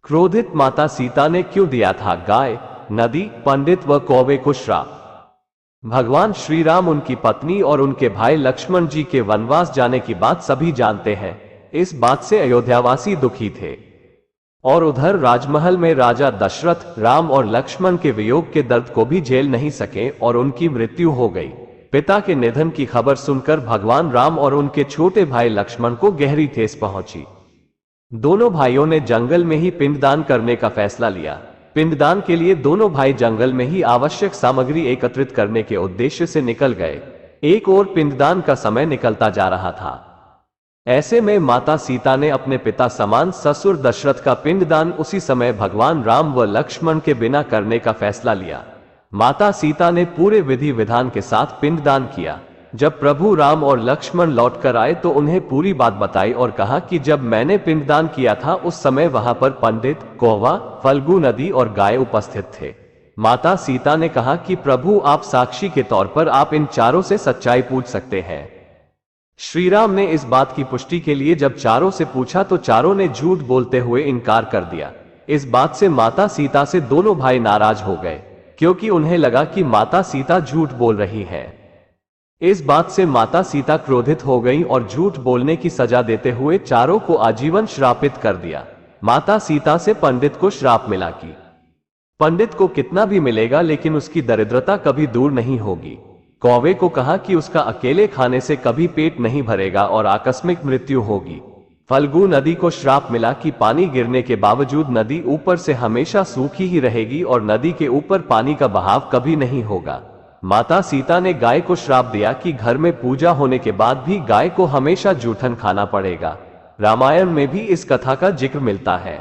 क्रोधित माता सीता ने क्यों दिया था गाय, नदी, पंडित व कौवे को श्राप? भगवान श्री राम, उनकी पत्नी और उनके भाई लक्ष्मण जी के वनवास जाने की बात सभी जानते हैं। इस बात से अयोध्यावासी दुखी थे और उधर राजमहल में राजा दशरथ राम और लक्ष्मण के वियोग के दर्द को भी झेल नहीं सके और उनकी मृत्यु हो गई। पिता के निधन की खबर सुनकर भगवान राम और उनके छोटे भाई लक्ष्मण को गहरी ठेस पहुंची। दोनों भाइयों ने जंगल में ही पिंडदान करने का फैसला लिया। पिंडदान के लिए दोनों भाई जंगल में ही आवश्यक सामग्री एकत्रित करने के उद्देश्य से निकल गए। एक और पिंडदान का समय निकलता जा रहा था। ऐसे में माता सीता ने अपने पिता समान ससुर दशरथ का पिंडदान उसी समय भगवान राम व लक्ष्मण के बिना करने का फैसला लिया। माता सीता ने पूरे विधि विधान के साथ पिंडदान किया। जब प्रभु राम और लक्ष्मण लौटकर आए तो उन्हें पूरी बात बताई और कहा कि जब मैंने पिंडदान किया था उस समय वहां पर पंडित, कौवा, फल्गु नदी और गाय उपस्थित थे। माता सीता ने कहा कि प्रभु, आप साक्षी के तौर पर आप इन चारों से सच्चाई पूछ सकते हैं। श्री राम ने इस बात की पुष्टि के लिए जब चारों से पूछा तो चारों ने झूठ बोलते हुए इनकार कर दिया। इस बात से माता सीता से दोनों भाई नाराज हो गए, क्योंकि उन्हें लगा कि माता सीता झूठ बोल रही है। इस बात से माता सीता क्रोधित हो गईं और झूठ बोलने की सजा देते हुए चारों को आजीवन श्रापित कर दिया। माता सीता से पंडित को श्राप मिला कि पंडित को कितना भी मिलेगा लेकिन उसकी दरिद्रता कभी दूर नहीं होगी। कौवे को कहा कि उसका अकेले खाने से कभी पेट नहीं भरेगा और आकस्मिक मृत्यु होगी। फल्गु नदी को श्राप मिला कि पानी गिरने के बावजूद नदी ऊपर से हमेशा सूखी ही रहेगी और नदी के ऊपर पानी का बहाव कभी नहीं होगा। माता सीता ने गाय को श्राप दिया कि घर में पूजा होने के बाद भी गाय को हमेशा जूठन खाना पड़ेगा। रामायण में भी इस कथा का जिक्र मिलता है।